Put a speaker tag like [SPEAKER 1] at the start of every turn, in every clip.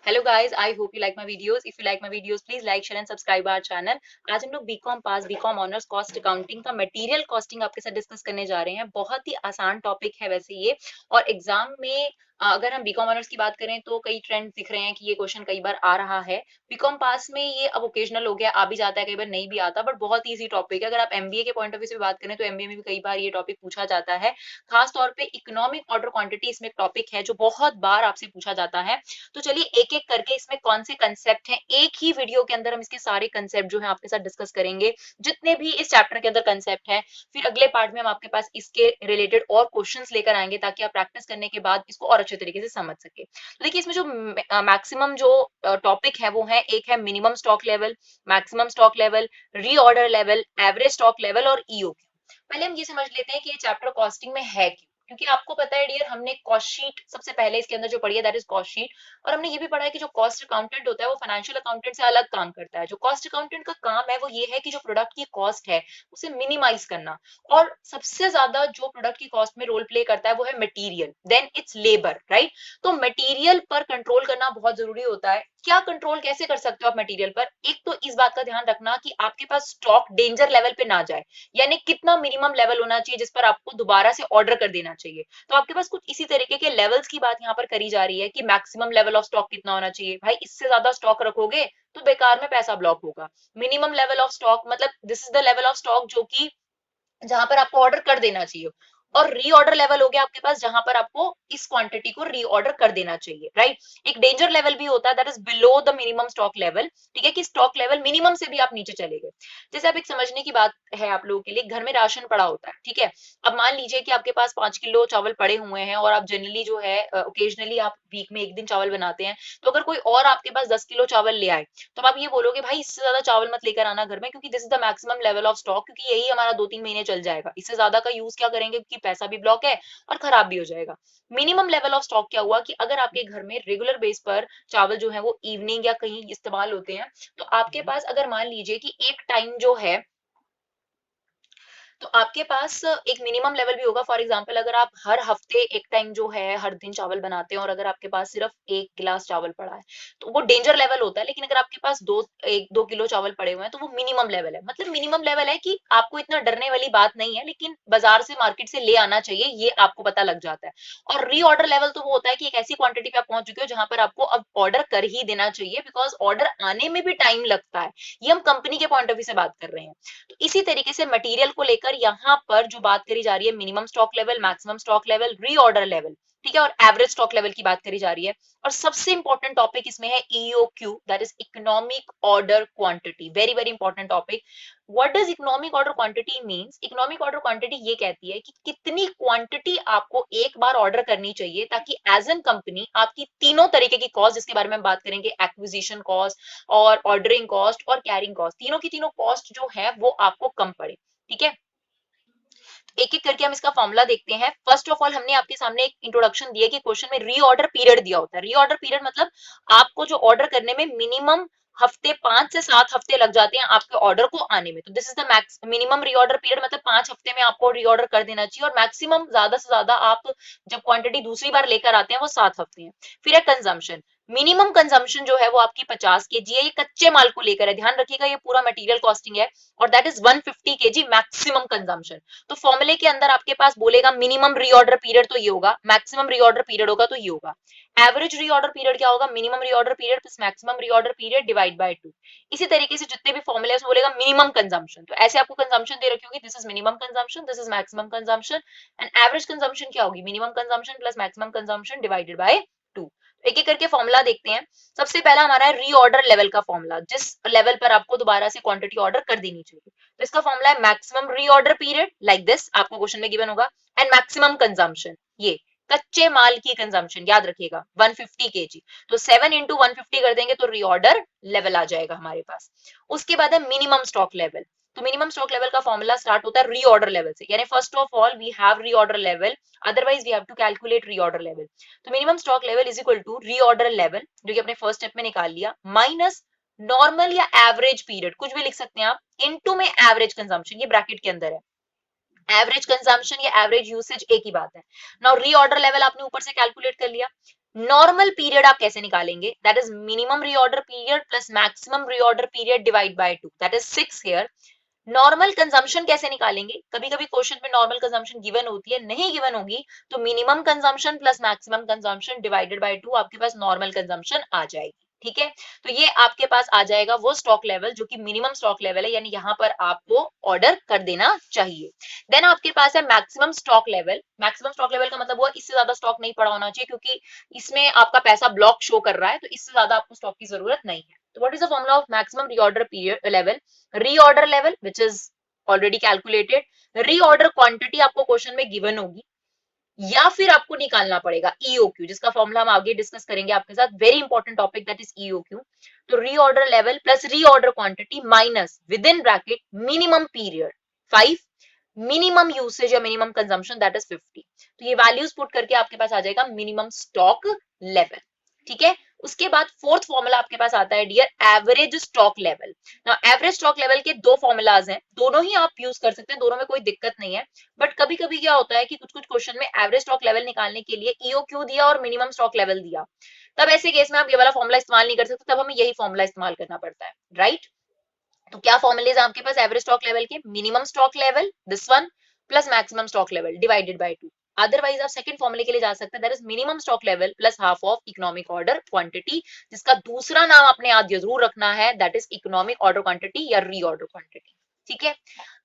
[SPEAKER 1] Hello guys, I hope you like my videos. If you like my videos please like share and subscribe our channel. आज हम लोग B Com pass B Com honours cost accounting का material costing आपके साथ discuss करने जा रहे हैं। बहुत ही आसान टॉपिक है वैसे ये, और एग्जाम में अगर हम बीकॉम ऑनर्स की बात करें तो कई ट्रेंड दिख रहे हैं कि ये क्वेश्चन कई बार आ रहा है। बीकॉम पास में ये अब ओकेजनल हो गया, आ भी जाता है, कई बार नहीं भी आता, बट बहुत ईजी टॉपिक है। अगर आप एमबीए के पॉइंट ऑफ व्यू से बात करें तो एमबीए में भी कई बार ये टॉपिक पूछा जाता है। खास तौर पे इकोनॉमिक ऑर्डर क्वांटिटी इसमें एक टॉपिक है जो बहुत बार आपसे पूछा जाता है। तो चलिए एक एक करके इसमें कौन से कंसेप्ट हैं, एक ही वीडियो के अंदर हम इसके सारे कंसेप्ट जो है आपके साथ डिस्कस करेंगे, जितने भी इस चैप्टर के अंदर कंसेप्ट हैं। फिर अगले पार्ट में हम आपके पास इसके रिलेटेड और क्वेश्चंस लेकर आएंगे ताकि आप प्रैक्टिस करने के बाद इसको और अच्छे तरीके से समझ सके। तो देखिए इसमें जो मैक्सिमम जो टॉपिक है वो है, एक है minimum stock level, maximum stock level, reorder level, average stock level और ईओक्यू। पहले हम ये समझ लेते हैं कि ये चैप्टर कॉस्टिंग में है क्यों। क्योंकि आपको पता है डियर, हमने कॉस्ट शीट सबसे पहले इसके अंदर जो पढ़ी है दैट इज कॉस्ट शीट। और हमने ये भी पढ़ा है कि जो कॉस्ट अकाउंटेंट होता है वो फाइनेंशियल अकाउंटेंट से अलग काम करता है। जो कॉस्ट अकाउंटेंट का काम है वो ये है कि जो प्रोडक्ट की कॉस्ट है उसे मिनिमाइज करना। और सबसे ज्यादा जो प्रोडक्ट की कॉस्ट में रोल प्ले करता है वो है material, then it's labour, right. तो मटेरियल पर कंट्रोल करना बहुत जरूरी होता है। क्या कंट्रोल कैसे कर सकते हो आप मटेरियल पर? एक तो इस बात का ध्यान रखना कि आपके पास स्टॉक डेंजर लेवल पे ना जाए, यानी कितना मिनिमम लेवल होना चाहिए जिस पर आपको दोबारा से ऑर्डर कर देना चाहिए। तो आपके पास कुछ इसी तरीके के लेवल्स की बात यहाँ पर करी जा रही है कि मैक्सिमम लेवल ऑफ स्टॉक कितना होना चाहिए। भाई इससे ज्यादा स्टॉक रखोगे तो बेकार में पैसा ब्लॉक होगा। मिनिमम लेवल ऑफ स्टॉक मतलब this is the level of stock जो कि जहां पर आपको ऑर्डर कर देना चाहिए। और रीऑर्डर लेवल हो गया आपके पास जहां पर आपको इस क्वांटिटी को रीऑर्डर कर देना चाहिए, राइट। एक डेंजर लेवल भी होता है that is below the minimum stock level. ठीक है कि स्टॉक लेवल मिनिमम से भी आप नीचे चले गए। जैसे आप एक समझने की बात है आप लोगों के लिए, घर में राशन पड़ा होता है, ठीक है। अब मान लीजिए कि आपके पास 5 किलो चावल पड़े हुए हैं और आप जनरली जो है ओकेजनली आप वीक में एक दिन चावल बनाते हैं। तो अगर कोई और आपके पास 10 किलो चावल ले आए तो आप ये बोलोगे भाई इससे ज्यादा चावल मत लेकर आना घर में, क्योंकि this is the maximum level of stock, क्योंकि यही हमारा 2-3 महीने चल जाएगा। इससे ज्यादा का यूज क्या करेंगे, क्योंकि पैसा भी ब्लॉक है और खराब भी हो जाएगा। मिनिमम लेवल ऑफ स्टॉक क्या हुआ कि अगर आपके घर में रेगुलर बेस पर चावल जो है वो इवनिंग या कहीं इस्तेमाल होते हैं, तो आपके पास अगर मान लीजिए कि एक टाइम जो है तो आपके पास एक मिनिमम लेवल भी होगा। फॉर एग्जांपल अगर आप हर हफ्ते एक टाइम जो है हर दिन चावल बनाते हैं और अगर आपके पास सिर्फ 1 गिलास चावल पड़ा है तो वो डेंजर लेवल होता है। लेकिन अगर आपके पास 1-2 किलो चावल पड़े हुए हैं तो वो मिनिमम लेवल है। मतलब मिनिमम लेवल है कि आपको इतना डरने वाली बात नहीं है, लेकिन बाजार से मार्केट से ले आना चाहिए, ये आपको पता लग जाता है। और रीऑर्डर लेवल तो वो होता है कि एक ऐसी क्वांटिटी पे आप पहुंच चुके हो जहां पर आपको अब ऑर्डर कर ही देना चाहिए, बिकॉज ऑर्डर आने में भी टाइम लगता है। ये हम कंपनी के पॉइंट ऑफ व्यू से बात कर रहे हैं। तो इसी तरीके से मटेरियल को लेकर यहाँ पर जो बात करी जा रही है, minimum stock level, maximum stock level, reorder level, ठीक है, और एवरेज स्टॉक लेवल की बात करी जा रही है। और सबसे इंपॉर्टेंट टॉपिक इसमें है EOQ, that is economic order quantity. Very very important topic. What does economic order quantity means? Economic order quantity ये कहती है कि कितनी क्वांटिटी आपको एक बार ऑर्डर करनी चाहिए ताकि एज एन कंपनी आपकी तीनों तरीके की कॉस्ट, जिसके बारे में हम बात करेंगे, एक्विजिशन कॉस्ट और ऑर्डरिंग कॉस्ट और कैरिंग कॉस्ट, तीनों की तीनों कॉस्ट जो है वो आपको कम पड़े। ठीक है, एक एक करके हम इसका फॉर्मूला देखते हैं। फर्स्ट ऑफ ऑल हमने आपके सामने एक इंट्रोडक्शन दिया कि क्वेश्चन में रीऑर्डर पीरियड दिया होता है। रीऑर्डर पीरियड मतलब आपको जो ऑर्डर करने में मिनिमम हफ्ते, 5 से 7 हफ्ते लग जाते हैं आपके ऑर्डर को आने में। तो this is the max minimum reorder period, मतलब 5 हफ्ते में आपको रीऑर्डर कर देना चाहिए। और मैक्सिमम ज्यादा से ज्यादा आप जब क्वांटिटी दूसरी बार लेकर आते हैं वो 7 हफ्ते हैं। फिर है कंजम्पशन। मिनिमम कंजम्पशन जो है वो आपकी 50 kg है। ये कच्चे माल को लेकर है, ध्यान रखिएगा, ये पूरा मटेरियल कॉस्टिंग है। और that is 150 kg maximum consumption. तो फॉर्मूले के अंदर आपके पास बोलेगा मिनिमम रीऑर्डर पीरियड तो ये होगा, मैक्सिमम रीऑर्डर पीरियड होगा तो ये होगा। एवरेज रीऑर्डर पीरियड क्या होगा? Minimum reorder period plus maximum reorder period divide by 2। इसी तरीके से जितने भी फॉर्मूले उसमें बोलेगा मिनिमम कंजम्पशन, तो ऐसे आपको कंजम्पशन दे रखी होगी, this is minimum consumption, this is maximum consumption and average consumption क्या होगी? Minimum consumption plus maximum consumption divided by 2। एक एक करके फॉर्मूला देखते हैं। सबसे पहला हमारा है रीऑर्डर लेवल का फॉर्मूला, जिस लेवल पर आपको दोबारा से क्वांटिटी ऑर्डर कर देनी चाहिए। तो इसका फॉर्मूला है maximum reorder period, like this आपको क्वेश्चन में गिवन होगा, एंड मैक्सिमम कंजम्पशन, ये कच्चे माल की कंजम्पशन याद रखिएगा 150 kg। तो 7 इंटू 150 कर देंगे तो रीऑर्डर लेवल आ जाएगा हमारे पास। उसके बाद है मिनिमम स्टॉक लेवल। तो मिनिमम स्टॉक लेवल का फॉर्मूला स्टार्ट होता है रीऑर्डर लेवल से, यानी first of all we have reorder level, otherwise we have to calculate reorder level. तो minimum stock level is equal to reorder level, जो कि अपने फर्स्ट स्टेप में निकाल लिया, माइनस नॉर्मल या एवरेज पीरियड, कुछ भी लिख सकते हैं आप, इनटू में एवरेज कंजम्पशन, ये ब्रैकेट के अंदर है। एवरेज कंजम्पशन या एवरेज यूसेज एक ही बात है। नाउ रीऑर्डर लेवल आपने ऊपर से कैलकुलेट कर लिया, नॉर्मल पीरियड आप कैसे निकालेंगे? That is minimum reorder period plus maximum reorder period divide by 2, that is 6 here. Normal consumption कैसे निकालेंगे? कभी कभी क्वेश्चन में नॉर्मल कंजम्पशन गिवन होती है, नहीं गिवन होगी तो minimum consumption plus maximum consumption divided by 2 आपके पास नॉर्मल कंजम्पशन आ जाएगी। ठीक है, तो ये आपके पास आ जाएगा वो स्टॉक लेवल जो कि मिनिमम स्टॉक लेवल है, यानी यहाँ पर आपको ऑर्डर कर देना चाहिए। देन आपके पास है maximum stock level. Maximum stock level का मतलब वो इससे ज्यादा स्टॉक नहीं पड़ा होना चाहिए, क्योंकि इसमें आपका पैसा ब्लॉक शो कर रहा है, तो इससे ज्यादा आपको स्टॉक की जरूरत नहीं है। तो what is the formula of maximum reorder period level? Reorder level which is already calculated, reorder quantity आपको क्वेश्चन में गिवन होगी, या फिर आपको निकालना पड़ेगा ईओक्यू, जिसका फॉर्मूला हम आगे डिस्कस करेंगे आपके साथ, very important topic that is EOQ. तो reorder level plus reorder quantity minus with in bracket minimum period 5, minimum usage या मिनिमम कंजम्पशन दैट इज 50। तो ये वैल्यूज पुट करके आपके पास आ जाएगा मिनिमम स्टॉक लेवल। ठीक है, उसके बाद फोर्थ फॉर्मूला आपके पास आता है dear average stock level. Now average stock level के दो फॉर्मूलाज हैं, दोनों ही आप यूज कर सकते हैं, दोनों में कोई दिक्कत नहीं है। बट कभी कभी क्या होता है कि कुछ कुछ क्वेश्चन में एवरेज स्टॉक लेवल निकालने के लिए ईओक्यू दिया और मिनिमम स्टॉक लेवल दिया, तब ऐसे केस में आप ये वाला फॉर्मूला इस्तेमाल नहीं कर सकते, तब हमें यही फॉर्मूला इस्तेमाल करना पड़ता है, राइट? तो क्या फॉर्मूलेज आपके पास एवरेज स्टॉक लेवल के? Minimum stock level this one plus maximum stock level divided by 2। Otherwise आप सेकंड फॉर्मूले के लिए जा सकते हैं, that is minimum stock level plus half of economic order quantity, जिसका दूसरा नाम आपने याद जरूर रखना है, that is economic order quantity या रीऑर्डर क्वांटिटी। ठीक है,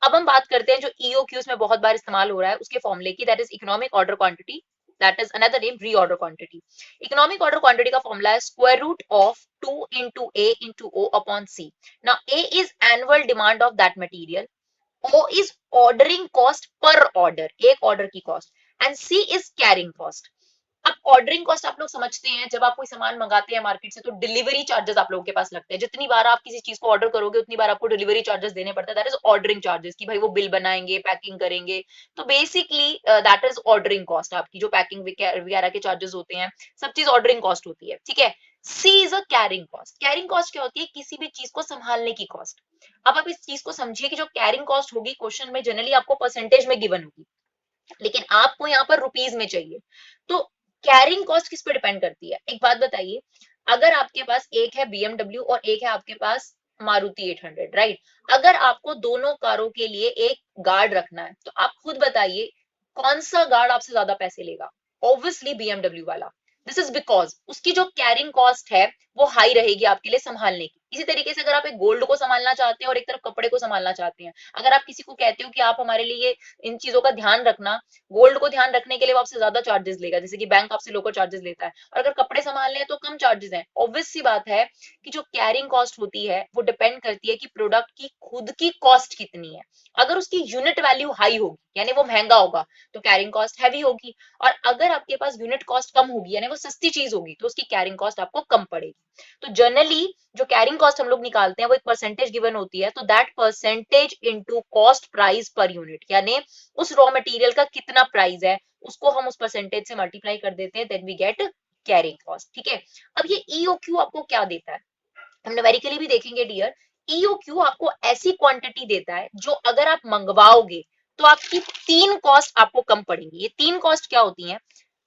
[SPEAKER 1] अब हम बात करते हैं जो ईओक्यूज में बहुत बार इस्तेमाल हो रहा है उसके फॉर्मूले की, that is economic order quantity, that is another name reorder quantity. Economic order quantity का फॉर्मूला है square root of 2 into A into O upon C. Now A is annual demand of that material, O is ordering cost per order, एक order की cost, and C is carrying cost। अब ordering cost आप लोग समझते हैं, जब आप कोई सामान मंगाते हैं मार्केट से तो डिलीवरी चार्जेस आप लोगों के पास लगते हैं, जितनी बार आप किसी चीज को ऑर्डर करोगे उतनी बार आपको डिलीवरी चार्जेस देने पड़ते हैं, दैट इज ऑर्डरिंग चार्जेस, कि भाई वो बिल बनाएंगे, पैकिंग करेंगे, तो basically that is ordering cost, आपकी जो पैकिंग वगैरह के चार्जेस होते हैं, सब चीज ऑर्डरिंग कॉस्ट होती है। ठीक है, C is a carrying cost. Carrying cost क्या होती है? किसी भी चीज को संभालने की कॉस्ट। अब आप इस चीज को समझिए कि जो कैरिंग कॉस्ट होगी क्वेश्चन में जनरली आपको परसेंटेज में गिवन होगी, लेकिन आपको यहाँ पर रुपीज में चाहिए, तो कैरिंग कॉस्ट किस पे डिपेंड करती है? एक बात बताइए, अगर आपके पास एक है बीएमडब्ल्यू और एक है आपके पास मारुति 800, राइट? अगर आपको दोनों कारों के लिए एक गार्ड रखना है तो आप खुद बताइए कौन सा गार्ड आपसे ज्यादा पैसे लेगा? ऑब्वियसली बीएमडब्ल्यू वाला। दिस इज बिकॉज उसकी जो कैरिंग कॉस्ट है वो हाई रहेगी आपके लिए संभालने की। इसी तरीके से अगर आप एक गोल्ड को संभालना चाहते हैं और एक तरफ कपड़े को संभालना चाहते हैं, अगर आप किसी को कहते हो कि आप हमारे लिए इन चीजों का ध्यान रखना, गोल्ड को ध्यान रखने के लिए वो आपसे ज्यादा चार्जेस लेगा, जैसे कि बैंक आपसे लोकल चार्जेस लेता है, और अगर कपड़े संभालने हैं तो कम चार्जेस हैं। ऑब्वियस सी बात है कि जो कैरिंग कॉस्ट होती है वो डिपेंड करती है कि प्रोडक्ट की खुद की कॉस्ट कितनी है। अगर उसकी यूनिट वैल्यू हाई होगी, यानी वो महंगा होगा, तो कैरिंग कॉस्ट हैवी होगी, और अगर आपके पास यूनिट कॉस्ट कम होगी, यानी वो सस्ती चीज होगी, तो उसकी कैरिंग कॉस्ट आपको कम पड़ेगी। तो जनरली जो कैरिंग कॉस्ट हम लोग निकालते हैं वो एक परसेंटेज गिवन होती है, तो that percentage into cost price per unit, यानी उस रॉ मटेरियल का कितना प्राइस है उसको हम उस परसेंटेज से मल्टीप्लाई कर देते हैं, then we get carrying cost. ठीक है, अब ये ईओक्यू आपको क्या देता है हम न्यूमेरिकली भी देखेंगे डियर। ईओक्यू आपको ऐसी क्वांटिटी देता है जो अगर आप मंगवाओगे तो आपकी तीन कॉस्ट आपको कम पड़ेंगी। ये तीन कॉस्ट क्या होती हैं?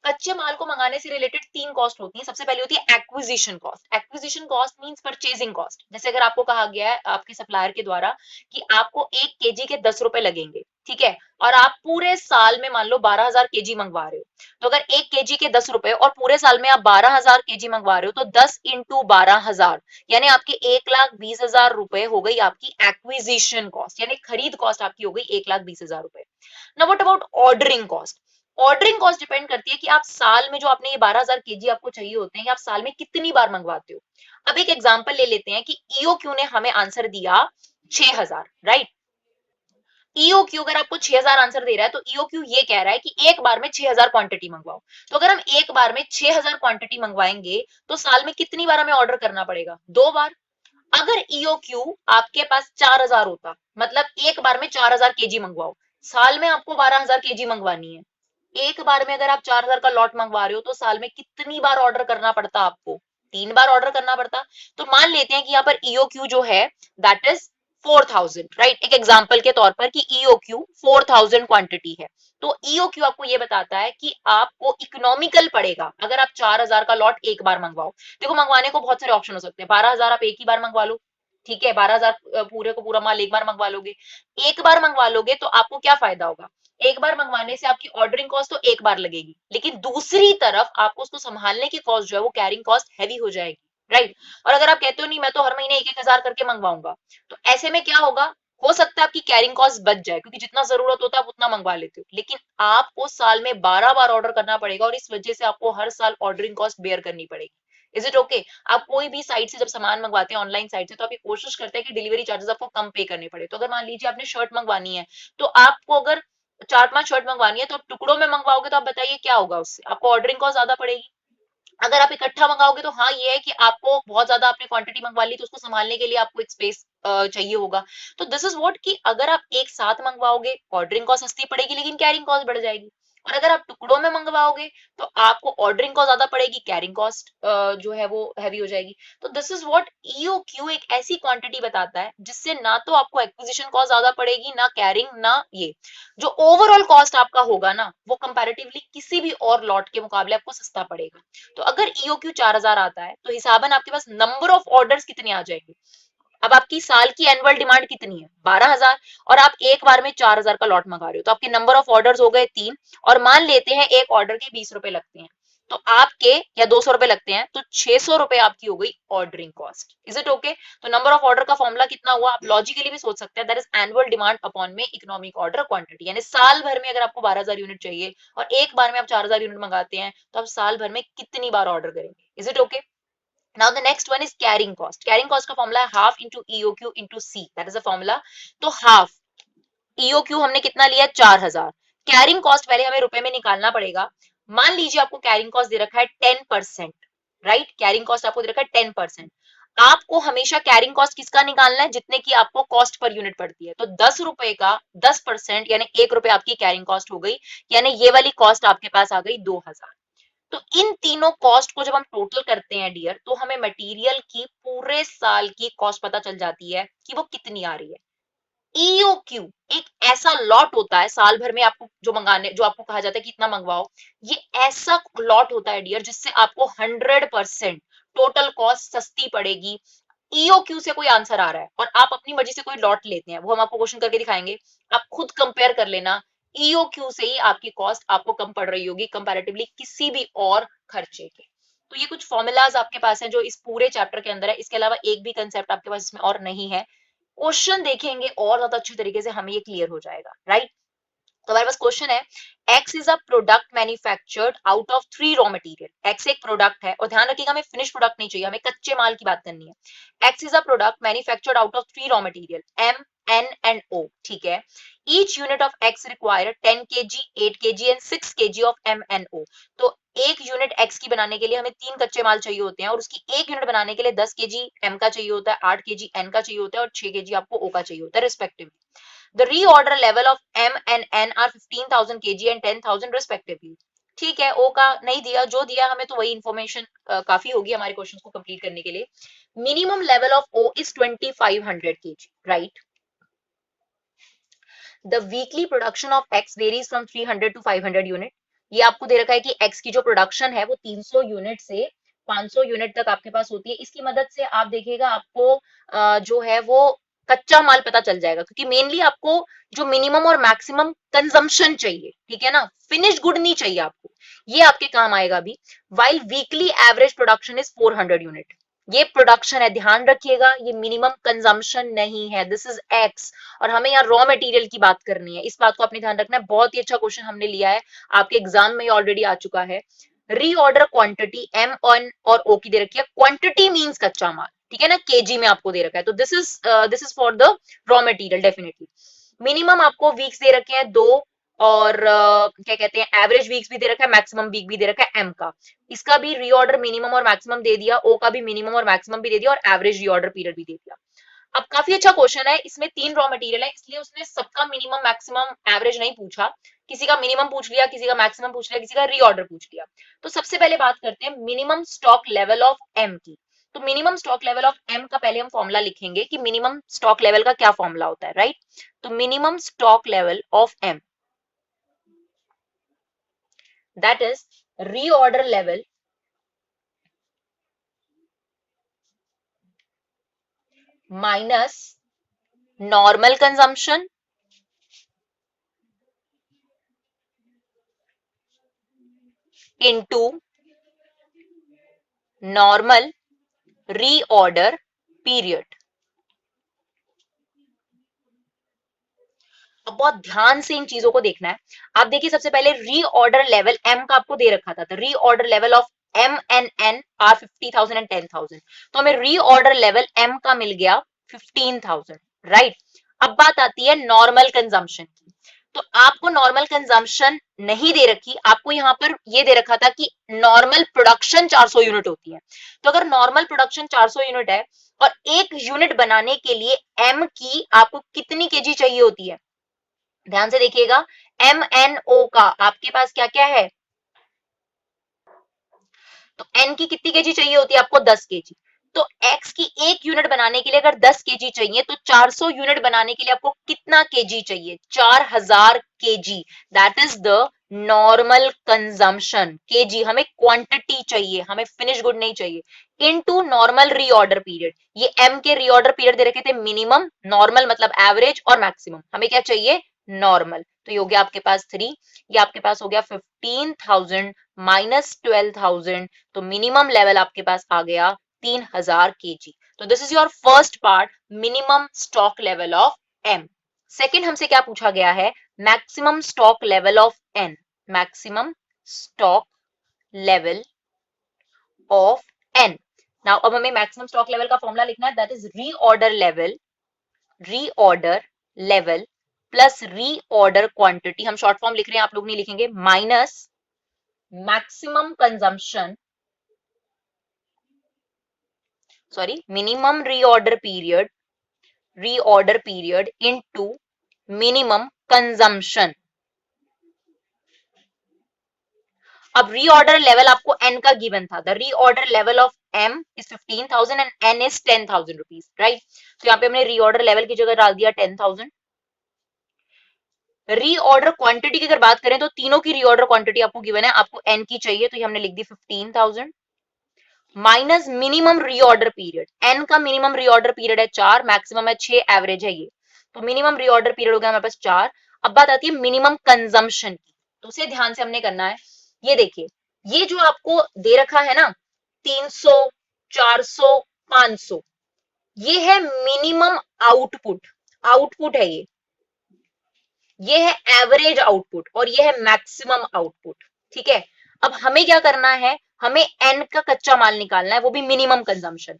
[SPEAKER 1] कच्चे माल को मंगाने से रिलेटेड तीन कॉस्ट होती है। सबसे पहले होती है acquisition cost. Acquisition cost means purchasing cost. जैसे अगर आपको कहा गया है आपके सप्लायर के द्वारा कि आपको 1 केजी के 10 रुपए लगेंगे, ठीक है, और आप पूरे साल में मान लो 12,000 केजी मंगवा रहे हो, तो अगर 1 केजी के 10 रुपए और पूरे साल में आप 12,000 केजी मंगवा रहे हो, तो 10 इंटू 12,000 यानी आपके 1,20,000 रुपए हो गई आपकी एक्विजिशन कॉस्ट, यानी खरीद कॉस्ट आपकी हो गई 1,20,000 रुपए। Now what about ordering cost? Ordering cost depend करती है कि आप साल में जो आपने ये 12,000 केजी आपको चाहिए होते हैं, आप साल में कितनी बार मंगवाते हो। अब एक एग्जांपल ले लेते हैं कि ईओक्यू ने हमें आंसर दिया 6,000, राइट? ईओक्यू अगर आपको 6,000 आंसर दे रहा है तो ईओक्यू ये कह रहा है कि एक बार में 6,000 क्वांटिटी मंगवाओ। तो अगर हम एक बार में 6,000 क्वांटिटी मंगवाएंगे तो साल में कितनी बार हमें ऑर्डर करना पड़ेगा? 2 बार। अगर ईओक्यू आपके पास 4,000 होता, मतलब एक बार में 4,000 केजी मंगवाओ, साल में आपको 12,000 केजी मंगवानी है, एक बार में अगर आप 4,000 का लॉट मंगवा रहे हो तो साल में कितनी बार ऑर्डर करना पड़ता आपको? 3 बार ऑर्डर करना पड़ता। तो मान लेते हैं कि यहाँ पर ईओक्यू जो है दैट इज 4000, राइट। एक एग्जांपल के तौर पर कि ईओक्यू 4000 क्वांटिटी है, तो ईओक्यू आपको ये बताता है कि आपको इकोनॉमिकल पड़ेगा अगर आप 4000 का लॉट एक बार मंगवाओ। देखो मंगवाने को बहुत सारे ऑप्शन हो सकते हैं, 12000 आप एक ही बार मंगवा लो, ठीक है, 12000 पूरे को पूरा माल एक बार मंगवा लोगे। एक बार मंगवा लोगे तो आपको क्या फायदा होगा, एक बार मंगवाने से आपकी ऑर्डरिंग कॉस्ट तो एक बार लगेगी, लेकिन दूसरी तरफ आपको उसको संभालने की कॉस्ट जो है वो कैरिंग कॉस्ट हैवी हो जाएगी, राइट। और अगर आप कहते हो नहीं मैं तो हर महीने एक एक हजार करके मंगवाऊंगा, तो ऐसे में क्या होगा, हो सकता है आपकी कैरिंग कॉस्ट बच जाए क्योंकि जितना जरूरत होता है आप उतना मंगवा लेते हो, लेकिन आपको साल में 12 बार ऑर्डर करना पड़ेगा और इस वजह से आपको हर साल ऑर्डरिंग कॉस्ट बेयर करनी पड़ेगी। Is it okay? आप कोई भी साइट से जब सामान मंगवाते हैं ऑनलाइन साइट से, तो आप ये कोशिश करते हैं कि डिलीवरी चार्जेस आपको कम पे करने पड़े। तो अगर मान लीजिए आपने शर्ट मंगवानी है, तो आपको अगर 4-5 शर्ट मंगवानी है तो आप टुकड़ों में मंगवाओगे तो आप बताइए क्या होगा, उससे आपको ऑर्डरिंग कॉस्ट ज्यादा पड़ेगी। अगर आप इकट्ठा मंगाओगे तो हाँ ये है कि आपको बहुत ज्यादा आपने क्वांटिटी मंगवा ली तो उसको संभालने के लिए आपको एक स्पेस चाहिए होगा। तो दिस इज व्हाट कि अगर आप एक साथ मंगवाओगे ऑर्डरिंग कॉस्ट सस्ती पड़ेगी लेकिन कैरिंग कॉस्ट बढ़ जाएगी, और अगर आप टुकड़ों में मंगवाओगे तो आपको ऑर्डरिंग कॉस्ट ज्यादा पड़ेगी, कैरिंग कॉस्ट जो है वो हैवी हो जाएगी। तो दिस इज व्हाट ईओक्यू एक ऐसी क्वांटिटी बताता है जिससे ना तो आपको एक्विजिशन कॉस्ट ज्यादा पड़ेगी, ना कैरिंग, ना ये जो ओवरऑल कॉस्ट आपका होगा ना वो कंपैरेटिवली किसी भी और लॉट के मुकाबले आपको सस्ता पड़ेगा। तो अगर ईओक्यू 4000 आता है तो हिसाबन आपके पास नंबर ऑफ ऑर्डर्स कितने आ जाएंगे। अब आपकी साल की एनुअल डिमांड कितनी है, 12000, और आप एक बार में 4000 का लॉट मंगा रहे हो, तो आपके नंबर ऑफ ऑर्डर्स हो गए 3, और मान लेते हैं एक ऑर्डर के 20 रुपए लगते हैं, तो आपके या 200 रुपए लगते हैं, तो 600 रुपए आपकी हो गई ordering cost. Is it okay? तो नंबर ऑफ ऑर्डर का फॉर्मूला कितना हुआ, आप लॉजिकली भी सोच सकते हैं, that is annual demand upon में इकोनॉमिक ऑर्डर क्वांटिटी, यानी साल भर में अगर आपको 12000 यूनिट चाहिए और एक बार में आप 4000 यूनिट मंगाते हैं, तो आप साल भर में कितनी बार ऑर्डर करेंगे। Is it okay? Now the next one is carrying cost. Carrying cost का फॉर्मूला है half into EOQ into C. That is the formula. तो half EOQ हमने कितना लिया, 4000। कैरिंग कॉस्ट पहले हमें रुपए में निकालना पड़ेगा। मान लीजिए आपको कैरिंग कॉस्ट दे रखा है 10%, राइट। कैरिंग कॉस्ट आपको दे रखा है 10%। आपको हमेशा कैरिंग कॉस्ट किसका निकालना है, जितने की आपको कॉस्ट पर यूनिट पड़ती है। तो 10 रुपए का 10% यानी 1 रुपए आपकी कैरिंग कॉस्ट हो गई, यानी ये वाली कॉस्ट आपके पास आ गई 2000। तो इन तीनों कॉस्ट को जब हम टोटल करते हैं डियर, तो हमें मटेरियल की पूरे साल की कॉस्ट पता चल जाती है कि वो कितनी आ रही है। ईओक्यू एक ऐसा लॉट होता है साल भर में आपको जो आपको कहा जाता है कि इतना मंगवाओ, ये ऐसा लॉट होता है डियर जिससे आपको 100% टोटल कॉस्ट सस्ती पड़ेगी। ईओक्यू से कोई आंसर आ रहा है और आप अपनी मर्जी से कोई लॉट लेते हैं, वो हम आपको क्वेश्चन करके दिखाएंगे, आप खुद कंपेयर कर लेना, ईओक्यू से ही आपकी कॉस्ट आपको कम पड़ रही होगी कंपैरेटिवली किसी भी और खर्चे के। तो ये कुछ फॉर्मूलाज आपके पास हैं जो इस पूरे चैप्टर के अंदर है, इसके अलावा एक भी कंसेप्ट आपके पास इसमें और नहीं है। क्वेश्चन देखेंगे और ज्यादा अच्छे तरीके से हमें ये क्लियर हो जाएगा, राइट। तो हमारे पास क्वेश्चन है, X is a product manufactured out of 3 raw material. X एक प्रोडक्ट है, और ध्यान रखिएगा हमें फिनिश प्रोडक्ट नहीं चाहिए, हमें कच्चे माल की बात करनी है। X is a product manufactured out of 3 raw material M, N and O, ठीक है। Each unit of X require 10 kg, 8 kg and 6 kg of M N O. तो एक यूनिट एक्स की बनाने के लिए हमें 3 कच्चे माल चाहिए होते हैं, और उसकी एक यूनिट बनाने के लिए 10 kg एम का चाहिए होता है, 8 kg एन का चाहिए होता है और 6 kg आपको ओ का चाहिए होता है respectively. The reorder level of M and N are 15,000 kg and 10,000 respectively. ठीक है, O का नहीं दिया, जो दिया हमें तो वही इंफॉर्मेशन काफी होगी हमारे क्वेश्चंस को कंप्लीट करने के लिए। Minimum level of O is 2500 kg, right? The weekly production of X varies from 300 to 500 unit. ये आपको दे रखा है कि X की जो प्रोडक्शन है वो 300 यूनिट से 500 यूनिट तक आपके पास होती है। इसकी मदद से आप देखिएगा आपको जो है वो कच्चा माल पता चल जाएगा, क्योंकि मेनली आपको जो मिनिमम और मैक्सिमम कंजम्पशन चाहिए, ठीक है ना, फिनिश गुड नहीं चाहिए आपको, ये आपके काम आएगा अभी। While weekly average production is 400 unit. ये प्रोडक्शन है, ध्यान रखिएगा, ये मिनिमम कंजम्पशन नहीं है, दिस इज एक्स। और हमें यहाँ रॉ मटेरियल की बात करनी है, इस बात को आपने ध्यान रखना है। बहुत ही अच्छा क्वेश्चन हमने लिया है, आपके एग्जाम में ऑलरेडी आ चुका है। रीऑर्डर क्वांटिटी एम ऑन और ओ की दे रखी है, क्वांटिटी मींस कच्चा माल, ठीक है ना, केजी में आपको दे रखा है, तो this is for the raw material definitely. Minimum आपको वीक्स दे रखे हैं 2, और क्या कहते हैं एवरेज वीक्स भी दे रखा है, मैक्सिमम वीक भी दे रखा है एम का। इसका भी रीऑर्डर मिनिमम और मैक्सिमम दे दिया, ओ का भी मिनिमम और मैक्सिमम भी दे दिया, और एवरेज रीऑर्डर पीरियड भी दे दिया। अब काफी अच्छा क्वेश्चन है, इसमें 3 रॉ मटेरियल है, इसलिए उसने सबका मिनिमम मैक्सिमम एवरेज नहीं पूछा, किसी का मिनिमम पूछ लिया, किसी का मैक्सिमम पूछ लिया, किसी का रीऑर्डर पूछ लिया। तो सबसे पहले बात करते हैं minimum stock level of M की। तो minimum stock level of M का पहले हम फॉर्मूला लिखेंगे कि मिनिमम स्टॉक लेवल का क्या फॉर्मूला होता है, राइट? तो minimum stock level of M, that is reorder level minus normal consumption into normal reorder period. अब बहुत ध्यान से इन चीजों को देखना है। आप देखिए सबसे पहले रीऑर्डर लेवल एम का आपको दे रखा था, reorder level of M and N R 50,000 and 10,000, तो हमें रीऑर्डर लेवल एम का मिल गया 15,000, राइट? अब बात आती है नॉर्मल कंजम्पशन की। तो आपको नॉर्मल कंजम्पशन नहीं दे रखी, आपको यहां पर ये दे रखा था कि नॉर्मल प्रोडक्शन 400 यूनिट होती है। तो अगर नॉर्मल प्रोडक्शन 400 यूनिट है और एक यूनिट बनाने के लिए एम की आपको कितनी केजी चाहिए होती है, ध्यान से देखिएगा। एम एन ओ का आपके पास क्या क्या है, तो एन की कितनी केजी चाहिए होती है आपको, 10 केजी। तो एक्स की एक यूनिट बनाने के लिए अगर 10 केजी चाहिए तो 400 यूनिट बनाने के लिए आपको कितना केजी चाहिए, 4000 KG. That is the normal consumption. KG हमें क्वांटिटी चाहिए, हमें फिनिश गुड नहीं चाहिए। इनटू नॉर्मल रीऑर्डर पीरियड, ये एम के रीऑर्डर पीरियड दे रखे थे मिनिमम, नॉर्मल मतलब एवरेज और मैक्सिमम, हमें क्या चाहिए, नॉर्मल। तो ये हो गया आपके पास 3, ये आपके पास हो गया 15,000 माइनस 12,000, तो मिनिमम लेवल आपके पास आ गया 3,000 केजी। तो this is your first part, minimum stock level of M. Second हमसे क्या पूछा गया है, maximum stock level of N, maximum stock level of N. Now अब हमें मैक्सिमम स्टॉक लेवल का फॉर्मूला लिखना है, that is reorder level, reorder level plus reorder quantity, हम शॉर्ट फॉर्म लिख रहे हैं, आप लोग नहीं लिखेंगे, minus maximum consumption, sorry minimum reorder period into minimum consumption. अब रीऑर्डर लेवल आपको एन का गिवन था, the reorder level of M is 15,000 and N is 10,000 rupees, right? तो यहाँ पे हमने रीऑर्डर लेवल की जगह डाल दिया 10,000। रीऑर्डर क्वांटिटी की अगर बात करें तो तीनों की रीऑर्डर क्वांटिटी आपको गिवन है, आपको एन की चाहिए तो ये हमने लिख दी 15,000 minus minimum reorder period, N का मिनिमम रीऑर्डर पीरियड है 4, मैक्सिमम है 6, एवरेज है ये, तो मिनिमम रीऑर्डर पीरियड हो गया हमारे पास 4। अब बात आती है मिनिमम कंजम्पशन की, तो उसे ध्यान से हमने करना है। ये देखिए, ये जो आपको दे रखा है ना 300, 400, 500, ये है मिनिमम आउटपुट, आउटपुट है ये है एवरेज आउटपुट और ये है मैक्सिमम आउटपुट, ठीक है? अब हमें क्या करना है, हमें एन का कच्चा माल निकालना है, वो भी मिनिमम कंजम्पशन।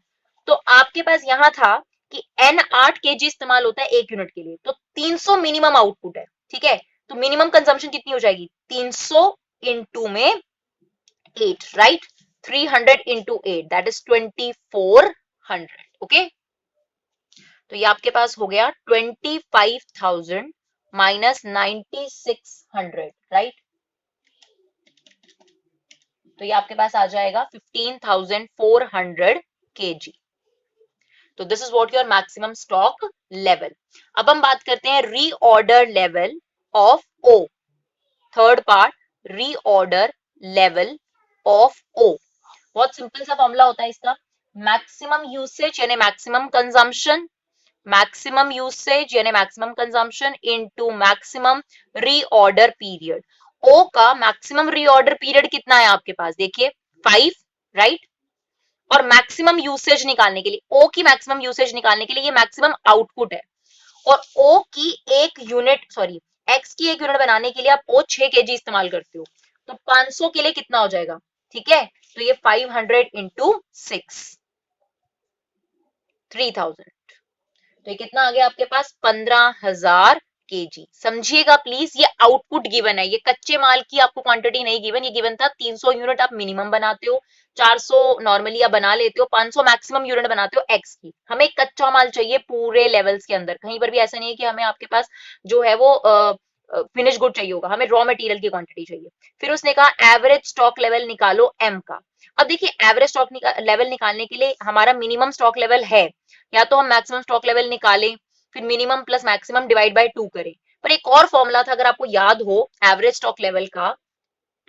[SPEAKER 1] तो आपके पास यहां था कि एन 8 केजी इस्तेमाल होता है एक यूनिट के लिए, तो 300 मिनिमम आउटपुट है, ठीक है? तो मिनिमम कंजम्पशन कितनी हो जाएगी, 300 इंटू में 8, right? 300 into 8 that is 2400, okay? तो ये आपके पास हो गया 25,000 माइनस 9600, राइट? तो ये आपके पास आ जाएगा 15,400 केजी। तो this is what your maximum stock level. अब हम बात करते हैं reorder level of O, third part, reorder level of O. बहुत सिंपल सा फॉर्मूला होता है इसका, मैक्सिमम यूसेज यानी मैक्सिमम कंजम्पशन, मैक्सिमम यूसेज यानी maximum consumption into maximum reorder period. O का मैक्सिमम रीऑर्डर पीरियड कितना है आपके पास, देखिए 5, राइट? और मैक्सिमम यूसेज निकालने के लिए, ओ की मैक्सिमम यूसेज निकालने के लिए ये मैक्सिमम आउटपुट है, और ओ की एक यूनिट, सॉरी एक्स की एक यूनिट बनाने के लिए आप ओ 6 केजी इस्तेमाल करते हो, तो 500 के लिए कितना हो जाएगा, ठीक है? तो ये 500 इंटू 6, 3000, तो ये कितना आ गया आपके पास, 15,000 केजी। समझिएगा प्लीज, ये आउटपुट गिवन है, ये कच्चे माल की आपको क्वांटिटी नहीं गिवन, ये गिवन था 300 यूनिट आप मिनिमम बनाते हो, 400 नॉर्मली आप बना लेते हो, 500 मैक्सिमम यूनिट बनाते हो एक्स की। हमें कच्चा माल चाहिए पूरे लेवल्स के अंदर, कहीं पर भी ऐसा नहीं है कि हमें आपके पास जो है वो फिनिश गुड चाहिए होगा, हमें रॉ मटेरियल की क्वांटिटी चाहिए। फिर उसने कहा एवरेज स्टॉक लेवल निकालो एम का। अब देखिए एवरेज स्टॉक लेवल निकालने के लिए हमारा मिनिमम स्टॉक लेवल है, या तो हम मैक्सिमम स्टॉक लेवल निकालें, फिर minimum plus maximum divide by 2 करें। पर एक और फॉर्मूला था अगर आपको याद हो एवरेज स्टॉक लेवल का,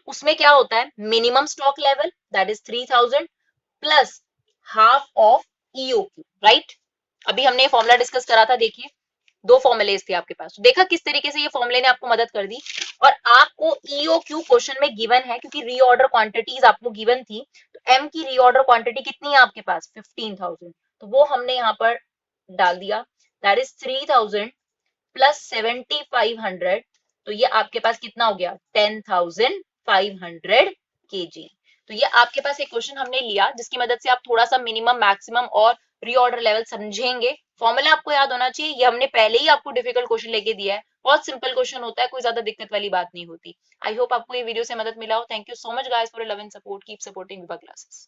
[SPEAKER 1] उसमें क्या होता है, minimum stock level that is 3000 plus half of EOQ, right. अभी हमने फॉर्मूला डिस्कस करा था, देखिए दो फॉर्मुलेज थे आपके पास, देखा किस तरीके से ये फॉर्मूले ने आपको मदद कर दी। और आपको ईओक्यू क्वेश्चन में गिवन है, क्योंकि रीऑर्डर क्वांटिटीज आपको गिवन थी, तो एम की रीऑर्डर क्वांटिटी कितनी है आपके पास 15000, तो वो हमने यहाँ पर डाल दिया, दैट इज 3000 प्लस 7500, तो ये आपके पास कितना हो गया 10500 केजी। तो ये आपके पास एक क्वेश्चन हमने लिया जिसकी मदद से आप थोड़ा सा मिनिमम मैक्सिमम और रीऑर्डर लेवल समझेंगे। फॉर्मूला आपको याद होना चाहिए, ये हमने पहले ही आपको डिफिकल्ट क्वेश्चन लेके दिया है, बहुत सिंपल क्वेश्चन होता है, कोई ज्यादा दिक्कत वाली बात नहीं होती। आई होप आपको ये वीडियो से मदद मिला हो। Thank you so much guys for love and support, keep supporting Vibha classes.